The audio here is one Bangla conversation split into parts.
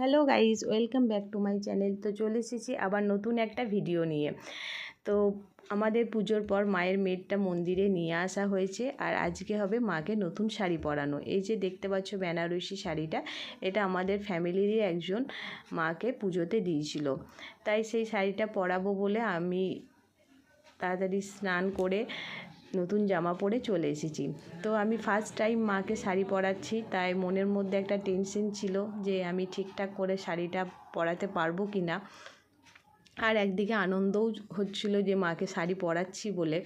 Hello guys, welcome back to my channel. তো চলে এসেছি আবার নতুন একটা ভিডিও নিয়ে। তো আমাদের পুজোর পর মায়ের মেয়েরটা মন্দিরে নিয়ে আসা হয়েছে, আর আজকে হবে মাকে নতুন শাড়ি পরানো। এই যে দেখতে পাচ্ছ বেনারসি শাড়িটা, এটা আমাদের ফ্যামিলিরই একজন মাকে পুজোতে দিয়েছিল, তাই সেই শাড়িটা পরাবো বলে আমি তাড়াতাড়ি স্নান করে নতুন জামা পরে চলে এসেছি। তো আমি ফার্স্ট টাইম মাকে শাড়ি পরাচ্ছি, তাই মনের মধ্যে একটা টেনশন ছিল যে আমি ঠিকঠাক করে শাড়িটা পরাতে পারবো কি না, আর একদিকে আনন্দও হচ্ছিল যে মাকে শাড়ি পরাচ্ছি বলে।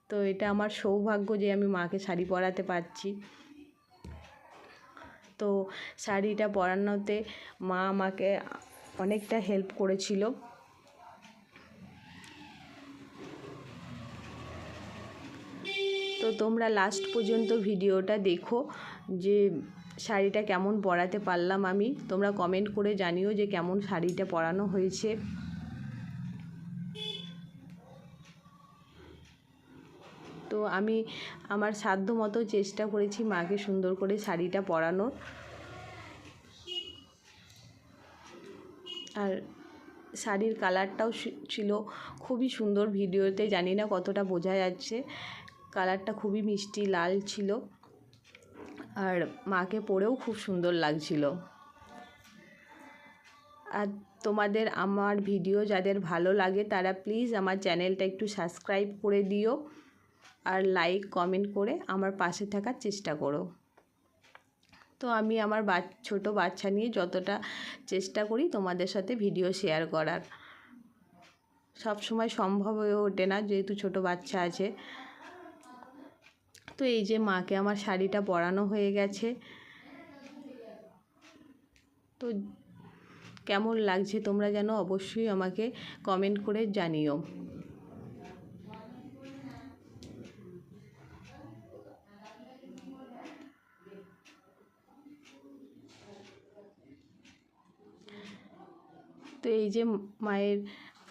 তো এটা আমার সৌভাগ্য যে আমি মাকে শাড়ি পরাতে পারছি। তো শাড়িটা পরানোতে মা আমাকে অনেকটা হেল্প করেছিল। তো তোমরা লাস্ট পর্যন্ত ভিডিওটা দেখো যে শাড়িটা কেমন পরাতে পারলাম আমি। তোমরা কমেন্ট করে জানিও যে কেমন শাড়িটা পরানো হয়েছে। তো আমি আমার সাধ্য মতো চেষ্টা করেছি মাকে সুন্দর করে শাড়িটা পরানোর। আর শাড়ির কালারটাও ছিল খুবই সুন্দর, ভিডিওতে জানি না কতটা বোঝা যাচ্ছে। কালারটা খুবই মিষ্টি লাল ছিল, আর মাকে পরেও খুব সুন্দর লাগছিল। আর তোমাদের আমার ভিডিও যাদের ভালো লাগে তারা প্লিজ আমার চ্যানেলটা একটু সাবস্ক্রাইব করে দিও, আর লাইক কমেন্ট করে আমার পাশে থাকার চেষ্টা করো। তো আমি আমার ছোটো বাচ্চা নিয়ে যতটা চেষ্টা করি তোমাদের সাথে ভিডিও শেয়ার করার, সব সময় সম্ভব হয়ে ওঠে না যেহেতু ছোটো বাচ্চা আছে। তো এই যে মাকে আমার শাড়িটা পরানো হয়ে গেছে। তো কেমন লাগছে তোমরা যেন অবশ্যই আমাকে কমেন্ট করে জানিও। তো এই যে মায়ের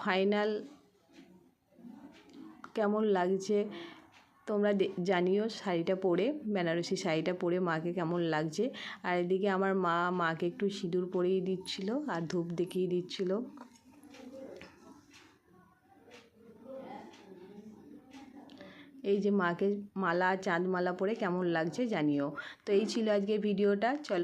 ফাইনাল কেমন লাগছে তোমরা জানিও। শাড়িটা পরে, বেনারসি শাড়িটা পরে মাকে কেমন লাগছে। আর এদিকে আমার মাকে একটু সিঁদুর পরিয়ে দিচ্ছিল আর ধূপ দেখিয়ে দিচ্ছিল। এই যে মাকে মালা চাঁদমালা পরে কেমন লাগছে জানিও। তো এই ছিল আজকে ভিডিওটা। চলো।